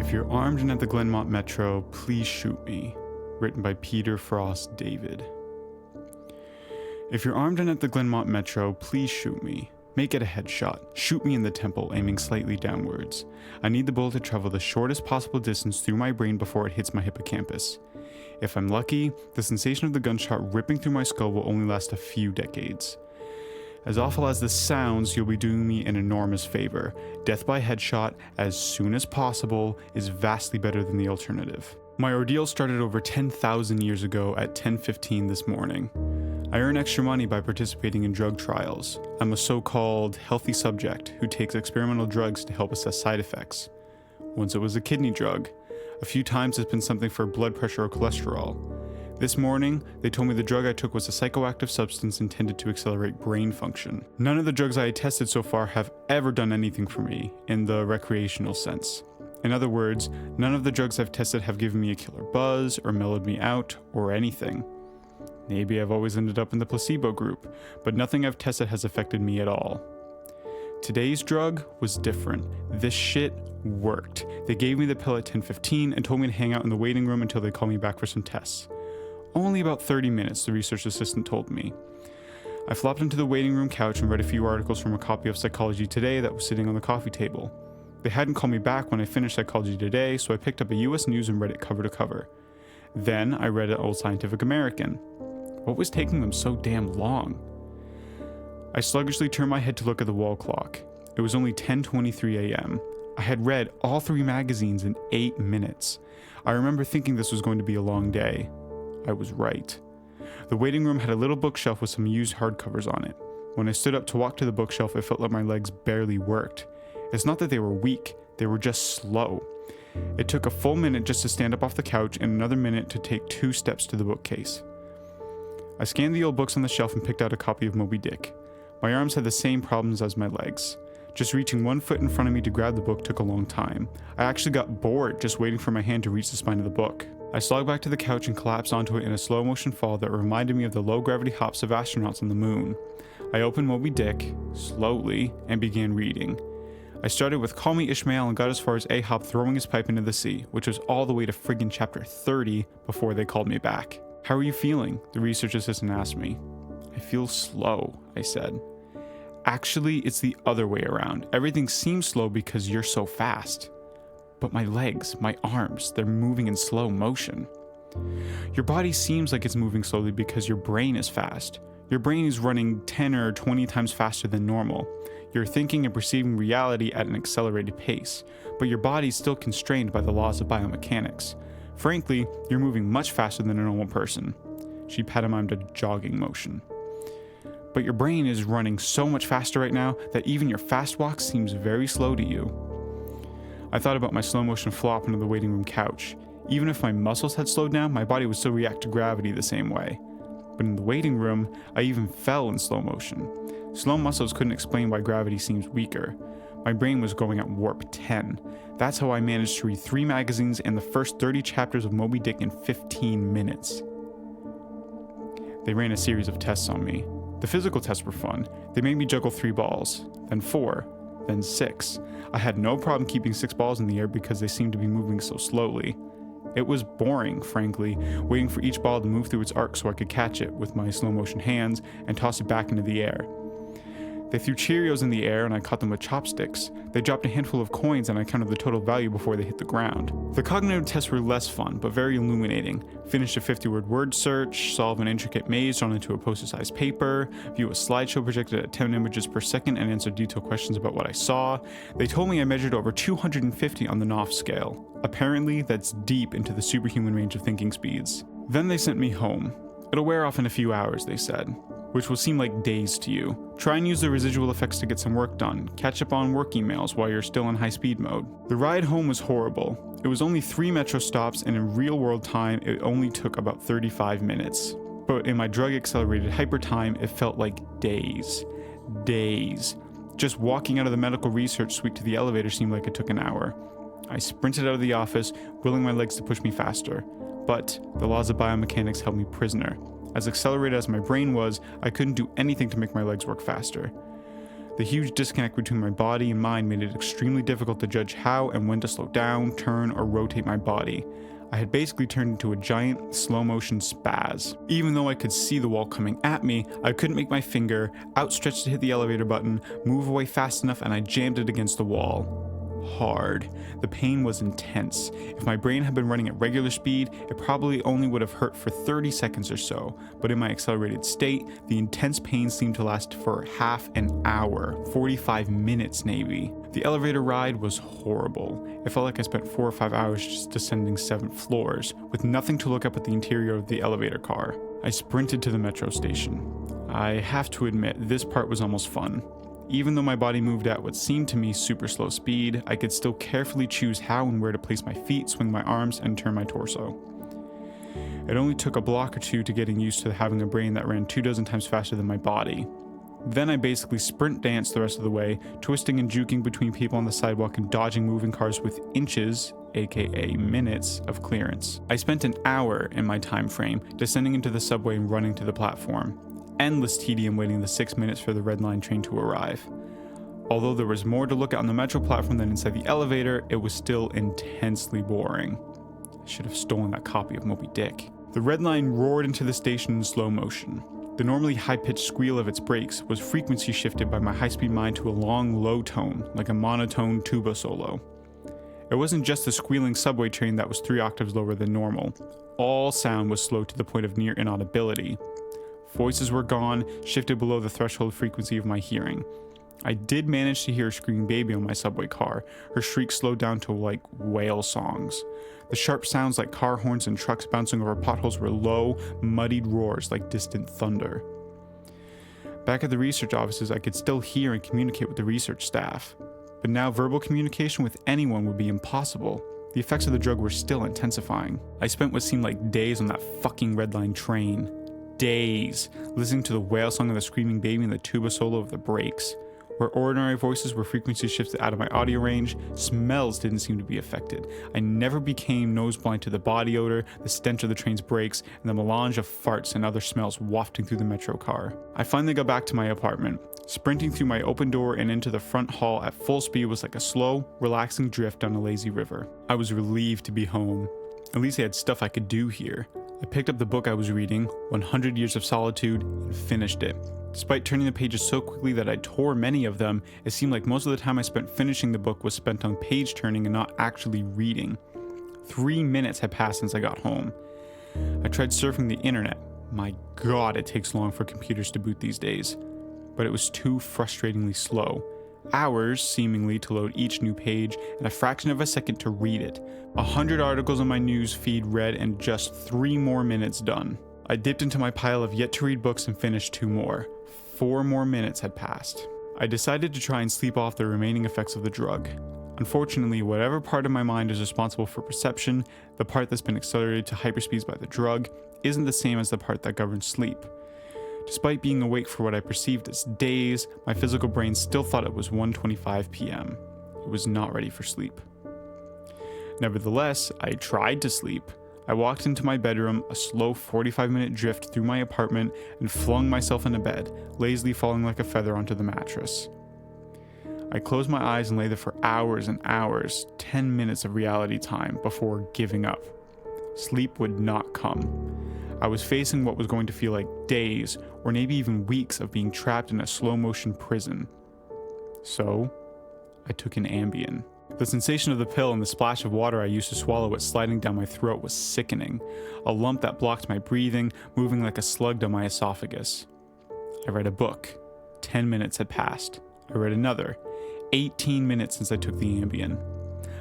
If you're armed and at the Glenmont Metro, please shoot me. Written by Peter Frost David. If you're armed and at the Glenmont Metro, please shoot me. Make it a headshot. Shoot me in the temple, aiming slightly downwards. I need the bullet to travel the shortest possible distance through my brain before it hits my hippocampus. If I'm lucky, the sensation of the gunshot ripping through my skull will only last a few decades. As awful as this sounds, you'll be doing me an enormous favor. Death by headshot, as soon as possible, is vastly better than the alternative. My ordeal started over 10,000 years ago at 10:15 this morning. I earn extra money by participating in drug trials. I'm a so-called healthy subject who takes experimental drugs to help assess side effects. Once it was a kidney drug. A few times it's been something for blood pressure or cholesterol. This morning, they told me the drug I took was a psychoactive substance intended to accelerate brain function. None of the drugs I tested so far have ever done anything for me, in the recreational sense. In other words, none of the drugs I've tested have given me a killer buzz, or mellowed me out, or anything. Maybe I've always ended up in the placebo group, but nothing I've tested has affected me at all. Today's drug was different. This shit worked. They gave me the pill at 10:15 and told me to hang out in the waiting room until they call me back for some tests. Only about 30 minutes, the research assistant told me. I flopped into the waiting room couch and read a few articles from a copy of Psychology Today that was sitting on the coffee table. They hadn't called me back when I finished Psychology Today, so I picked up a US News and read it cover to cover. Then I read an Old Scientific American. What was taking them so damn long? I sluggishly turned my head to look at the wall clock. It was only 10:23 a.m. I had read all 3 magazines in 8 minutes. I remember thinking this was going to be a long day. I was right. The waiting room had a little bookshelf with some used hardcovers on it. When I stood up to walk to the bookshelf, it felt like my legs barely worked. It's not that they were weak, they were just slow. It took a full minute just to stand up off the couch and another minute to take 2 steps to the bookcase. I scanned the old books on the shelf and picked out a copy of Moby Dick. My arms had the same problems as my legs. Just reaching one foot in front of me to grab the book took a long time. I actually got bored just waiting for my hand to reach the spine of the book. I slogged back to the couch and collapsed onto it in a slow motion fall that reminded me of the low gravity hops of astronauts on the moon. I opened Moby Dick, slowly, and began reading. I started with Call Me Ishmael and got as far as Ahab throwing his pipe into the sea, which was all the way to friggin' chapter 30 before they called me back. How are you feeling? The research assistant asked me. I feel slow, I said. Actually, it's the other way around. Everything seems slow because you're so fast. But my legs, my arms, they're moving in slow motion. Your body seems like it's moving slowly because your brain is fast. Your brain is running 10 or 20 times faster than normal. You're thinking and perceiving reality at an accelerated pace, but your body's still constrained by the laws of biomechanics. Frankly, you're moving much faster than a normal person. She pantomimed a jogging motion. But your brain is running so much faster right now that even your fast walk seems very slow to you. I thought about my slow motion flop into the waiting room couch. Even if my muscles had slowed down, my body would still react to gravity the same way. But in the waiting room, I even fell in slow motion. Slow muscles couldn't explain why gravity seems weaker. My brain was going at warp 10. That's how I managed to read 3 magazines and the first 30 chapters of Moby Dick in 15 minutes. They ran a series of tests on me. The physical tests were fun. They made me juggle 3 balls, then 4, then 6. I had no problem keeping 6 balls in the air because they seemed to be moving so slowly. It was boring, frankly, waiting for each ball to move through its arc so I could catch it with my slow motion hands and toss it back into the air. They threw Cheerios in the air and I caught them with chopsticks. They dropped a handful of coins and I counted the total value before they hit the ground. The cognitive tests were less fun, but very illuminating. Finish a 50-word word search, solve an intricate maze drawn into a poster-sized paper, view a slideshow projected at 10 images per second and answer detailed questions about what I saw. They told me I measured over 250 on the Knopf scale. Apparently, that's deep into the superhuman range of thinking speeds. Then they sent me home. It'll wear off in a few hours, they said, which will seem like days to you. Try and use the residual effects to get some work done. Catch up on work emails while you're still in high-speed mode. The ride home was horrible. It was only 3 metro stops, and in real-world time, it only took about 35 minutes. But in my drug-accelerated hyper time, it felt like days. Days. Just walking out of the medical research suite to the elevator seemed like it took an hour. I sprinted out of the office, willing my legs to push me faster. But the laws of biomechanics held me prisoner. As accelerated as my brain was, I couldn't do anything to make my legs work faster. The huge disconnect between my body and mind made it extremely difficult to judge how and when to slow down, turn, or rotate my body. I had basically turned into a giant slow-motion spaz. Even though I could see the wall coming at me, I couldn't make my finger outstretched to hit the elevator button move away fast enough, and I jammed it against the wall. Hard. The pain was intense. If my brain had been running at regular speed, it probably only would have hurt for 30 seconds or so, but in my accelerated state, the intense pain seemed to last for half an hour, 45 minutes maybe. The elevator ride was horrible. It felt like I spent 4 or 5 hours just descending 7 floors, with nothing to look up at the interior of the elevator car. I sprinted to the metro station. I have to admit, this part was almost fun. Even though my body moved at what seemed to me super slow speed, I could still carefully choose how and where to place my feet, swing my arms, and turn my torso. It only took a block or two to getting used to having a brain that ran 24 times faster than my body. Then I basically sprint danced the rest of the way, twisting and juking between people on the sidewalk and dodging moving cars with inches, aka minutes, of clearance. I spent an hour in my time frame, descending into the subway and running to the platform. Endless tedium waiting the 6 minutes for the Red Line train to arrive. Although there was more to look at on the metro platform than inside the elevator, it was still intensely boring. I should have stolen that copy of Moby Dick. The Red Line roared into the station in slow motion. The normally high-pitched squeal of its brakes was frequency shifted by my high-speed mind to a long, low tone, like a monotone tuba solo. It wasn't just the squealing subway train that was 3 octaves lower than normal. All sound was slow to the point of near inaudibility. Voices were gone, shifted below the threshold frequency of my hearing. I did manage to hear a screaming baby on my subway car. Her shrieks slowed down to like whale songs. The sharp sounds like car horns and trucks bouncing over potholes were low, muddied roars like distant thunder. Back at the research offices, I could still hear and communicate with the research staff. But now verbal communication with anyone would be impossible. The effects of the drug were still intensifying. I spent what seemed like days on that fucking Red Line train. Days, listening to the whale song of the screaming baby and the tuba solo of the brakes. Where ordinary voices were frequency shifted out of my audio range, smells didn't seem to be affected. I never became nose blind to the body odor, the stench of the train's brakes, and the melange of farts and other smells wafting through the metro car. I finally got back to my apartment. Sprinting through my open door and into the front hall at full speed was like a slow, relaxing drift down a lazy river. I was relieved to be home. At least I had stuff I could do here. I picked up the book I was reading, 100 Years of Solitude, and finished it. Despite turning the pages so quickly that I tore many of them, it seemed like most of the time I spent finishing the book was spent on page turning and not actually reading. 3 minutes had passed since I got home. I tried surfing the internet. My god, it takes long for computers to boot these days. But it was too frustratingly slow. Hours, seemingly, to load each new page, and a fraction of a second to read it. 100 articles on my news feed read, and just 3 more minutes done. I dipped into my pile of yet-to-read books and finished 2 more. 4 more minutes had passed. I decided to try and sleep off the remaining effects of the drug. Unfortunately, whatever part of my mind is responsible for perception, the part that's been accelerated to hyperspeeds by the drug, isn't the same as the part that governs sleep. Despite being awake for what I perceived as days, my physical brain still thought it was 1:25 p.m. It was not ready for sleep. Nevertheless, I tried to sleep. I walked into my bedroom, a slow 45-minute drift through my apartment, and flung myself into bed, lazily falling like a feather onto the mattress. I closed my eyes and lay there for hours and hours, 10 minutes of reality time, before giving up. Sleep would not come. I was facing what was going to feel like days, or maybe even weeks of being trapped in a slow-motion prison. So, I took an Ambien. The sensation of the pill and the splash of water I used to swallow it sliding down my throat was sickening, a lump that blocked my breathing, moving like a slug down my esophagus. I read a book. 10 minutes had passed. I read another. 18 minutes since I took the Ambien.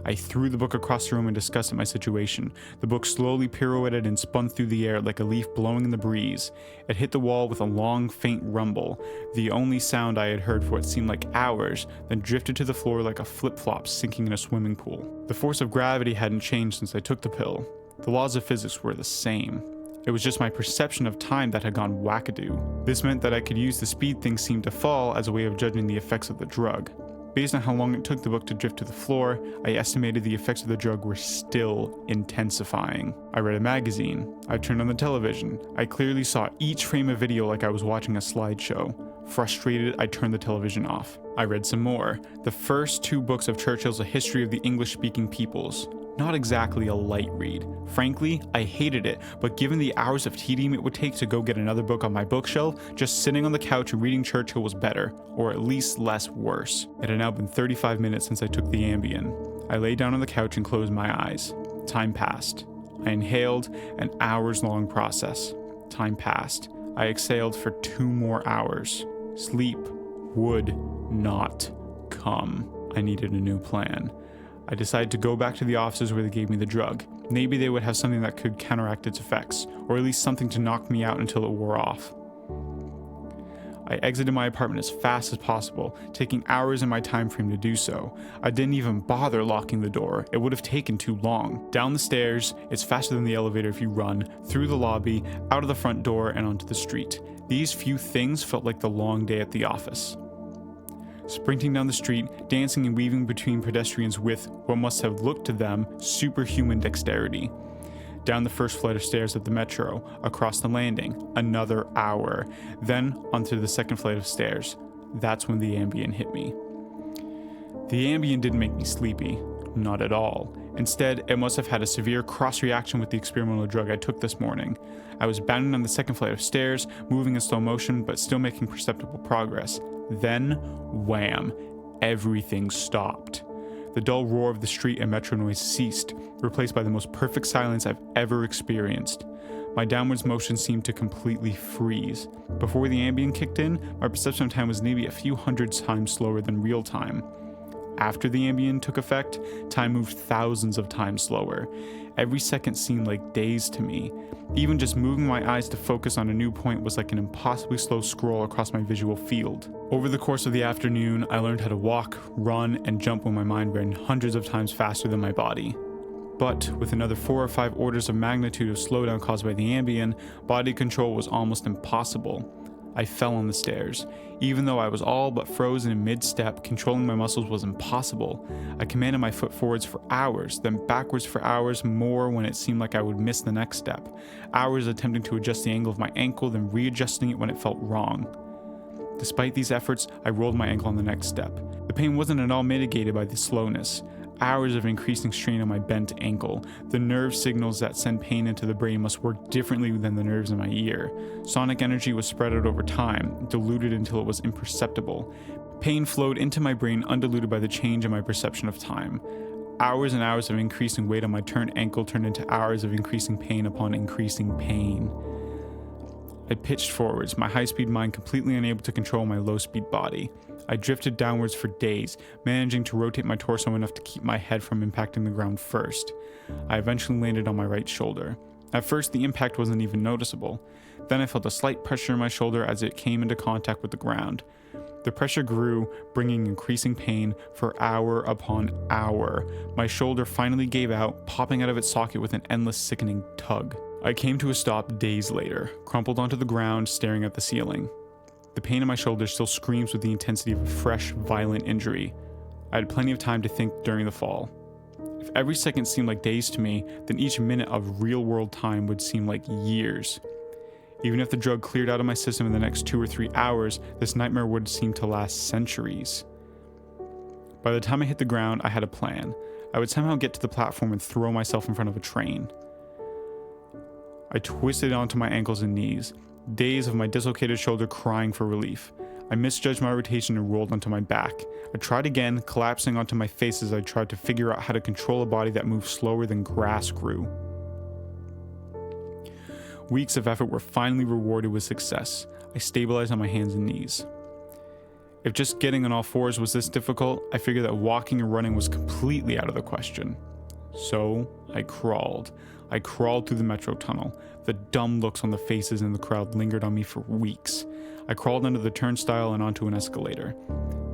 I threw the book across the room and discussed my situation. The book slowly pirouetted and spun through the air like a leaf blowing in the breeze. It hit the wall with a long, faint rumble, the only sound I had heard for what seemed like hours, then drifted to the floor like a flip-flop sinking in a swimming pool. The force of gravity hadn't changed since I took the pill. The laws of physics were the same. It was just my perception of time that had gone wackadoo. This meant that I could use the speed things seemed to fall as a way of judging the effects of the drug. Based on how long it took the book to drift to the floor, I estimated the effects of the drug were still intensifying. I read a magazine. I turned on the television. I clearly saw each frame of video like I was watching a slideshow. Frustrated, I turned the television off. I read some more. The first 2 books of Churchill's A History of the English-Speaking Peoples. Not exactly a light read. Frankly, I hated it, but given the hours of tedium it would take to go get another book on my bookshelf, just sitting on the couch and reading Churchill was better, or at least less worse. It had now been 35 minutes since I took the Ambien. I lay down on the couch and closed my eyes. Time passed. I inhaled, an hours-long process. Time passed. I exhaled for 2 more hours. Sleep would not come. I needed a new plan. I decided to go back to the offices where they gave me the drug. Maybe they would have something that could counteract its effects, or at least something to knock me out until it wore off. I exited my apartment as fast as possible, taking hours in my time frame to do so. I didn't even bother locking the door, it would have taken too long. Down the stairs, it's faster than the elevator if you run, through the lobby, out of the front door, and onto the street. These few things felt like the long day at the office. Sprinting down the street, dancing and weaving between pedestrians with what must have looked to them superhuman dexterity. Down the first flight of stairs at the metro, across the landing, another hour, then onto the second flight of stairs. That's when the Ambien hit me. The Ambien didn't make me sleepy, not at all. Instead, it must have had a severe cross-reaction with the experimental drug I took this morning. I was bounding on the second flight of stairs, moving in slow motion, but still making perceptible progress. Then, wham, everything stopped. The dull roar of the street and metro noise ceased, replaced by the most perfect silence I've ever experienced. My downwards motion seemed to completely freeze. Before the Ambien kicked in, my perception of time was maybe a few hundred times slower than real time. After the Ambien took effect, time moved thousands of times slower. Every second seemed like days to me. Even just moving my eyes to focus on a new point was like an impossibly slow scroll across my visual field. Over the course of the afternoon, I learned how to walk, run, and jump when my mind ran hundreds of times faster than my body. But with another 4 or 5 orders of magnitude of slowdown caused by the Ambien, body control was almost impossible. I fell on the stairs. Even though I was all but frozen in mid-step, controlling my muscles was impossible. I commanded my foot forwards for hours, then backwards for hours more when it seemed like I would miss the next step. Hours attempting to adjust the angle of my ankle, then readjusting it when it felt wrong. Despite these efforts, I rolled my ankle on the next step. The pain wasn't at all mitigated by the slowness. Hours of increasing strain on my bent ankle. The nerve signals that send pain into the brain must work differently than the nerves in my ear. Sonic energy was spread out over time, diluted until it was imperceptible. Pain flowed into my brain undiluted by the change in my perception of time. Hours and hours of increasing weight on my turned ankle turned into hours of increasing pain upon increasing pain. I pitched forwards, my high-speed mind completely unable to control my low-speed body. I drifted downwards for days, managing to rotate my torso enough to keep my head from impacting the ground first. I eventually landed on my right shoulder. At first, the impact wasn't even noticeable. Then I felt a slight pressure in my shoulder as it came into contact with the ground. The pressure grew, bringing increasing pain for hour upon hour. My shoulder finally gave out, popping out of its socket with an endless sickening tug. I came to a stop days later, crumpled onto the ground, staring at the ceiling. The pain in my shoulder still screams with the intensity of a fresh, violent injury. I had plenty of time to think during the fall. If every second seemed like days to me, then each minute of real-world time would seem like years. Even if the drug cleared out of my system in the next 2 or 3 hours, this nightmare would seem to last centuries. By the time I hit the ground, I had a plan. I would somehow get to the platform and throw myself in front of a train. I twisted onto my ankles and knees, days of my dislocated shoulder crying for relief. I misjudged my rotation and rolled onto my back. I tried again, collapsing onto my face as I tried to figure out how to control a body that moved slower than grass grew. Weeks of effort were finally rewarded with success. I stabilized on my hands and knees. If just getting on all fours was this difficult, I figured that walking and running was completely out of the question. So I crawled. I crawled through the metro tunnel. The dumb looks on the faces in the crowd lingered on me for weeks. I crawled under the turnstile and onto an escalator.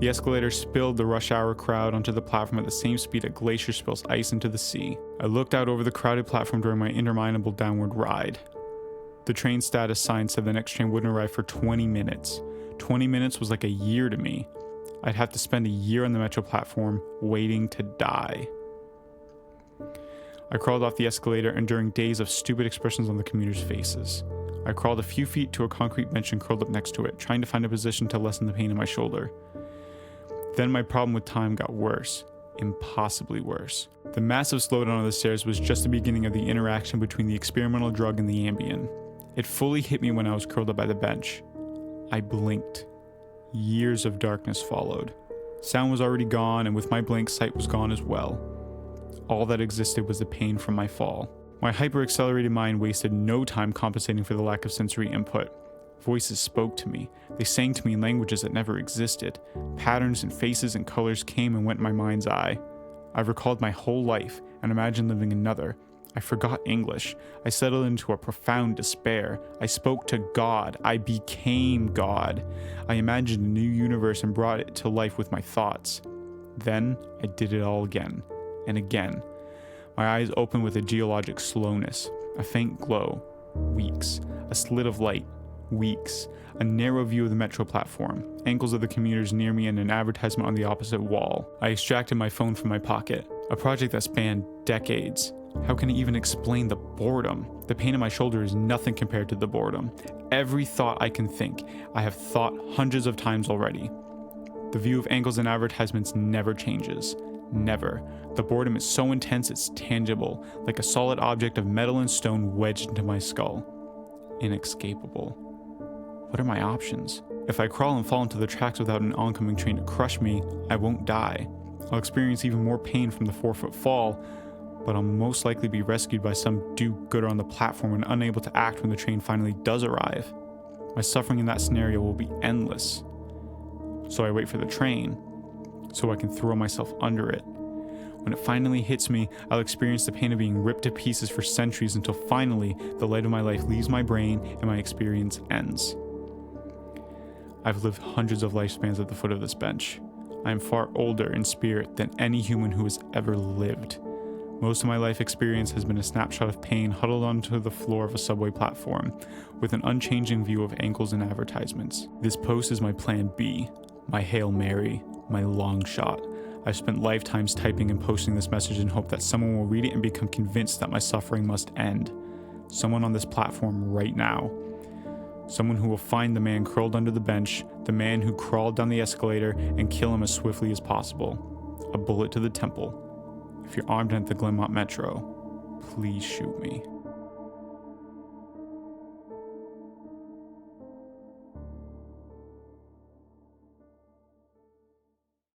The escalator spilled the rush hour crowd onto the platform at the same speed a glacier spills ice into the sea. I looked out over the crowded platform during my interminable downward ride. The train status sign said the next train wouldn't arrive for 20 minutes. 20 minutes was like a year to me. I'd have to spend a year on the metro platform waiting to die. I crawled off the escalator, enduring days of stupid expressions on the commuters' faces. I crawled a few feet to a concrete bench and curled up next to it, trying to find a position to lessen the pain in my shoulder. Then my problem with time got worse. Impossibly worse. The massive slowdown on the stairs was just the beginning of the interaction between the experimental drug and the Ambien. It fully hit me when I was curled up by the bench. I blinked. Years of darkness followed. Sound was already gone, and with my blink, sight was gone as well. All that existed was the pain from my fall. My hyper-accelerated mind wasted no time compensating for the lack of sensory input. Voices spoke to me. They sang to me in languages that never existed. Patterns and faces and colors came and went in my mind's eye. I recalled my whole life and imagined living another. I forgot English. I settled into a profound despair. I spoke to God. I became God. I imagined a new universe and brought it to life with my thoughts. Then I did it all again and again. My eyes opened with a geologic slowness, a faint glow, weeks, a slit of light, weeks, a narrow view of the metro platform, ankles of the commuters near me, and an advertisement on the opposite wall. I extracted my phone from my pocket. A project that spanned decades. How can I even explain the boredom? The pain in my shoulder is nothing compared to the boredom. Every thought I can think, I have thought hundreds of times already. The view of ankles and advertisements never changes. Never. The boredom is so intense it's tangible, like a solid object of metal and stone wedged into my skull. Inescapable. What are my options? If I crawl and fall into the tracks without an oncoming train to crush me, I won't die. I'll experience even more pain from the 4-foot fall, but I'll most likely be rescued by some do-gooder on the platform and unable to act when the train finally does arrive. My suffering in that scenario will be endless. So I wait for the train, so I can throw myself under it. When it finally hits me, I'll experience the pain of being ripped to pieces for centuries until finally the light of my life leaves my brain and my experience ends. I've lived hundreds of lifespans at the foot of this bench. I am far older in spirit than any human who has ever lived. Most of my life experience has been a snapshot of pain huddled onto the floor of a subway platform, with an unchanging view of ankles and advertisements. This post is my plan B, my Hail Mary, my long shot. I've spent lifetimes typing and posting this message in hope that someone will read it and become convinced that my suffering must end. Someone on this platform right now. Someone who will find the man curled under the bench, the man who crawled down the escalator, and kill him as swiftly as possible. A bullet to the temple. If you're armed at the Glenmont Metro, please shoot me.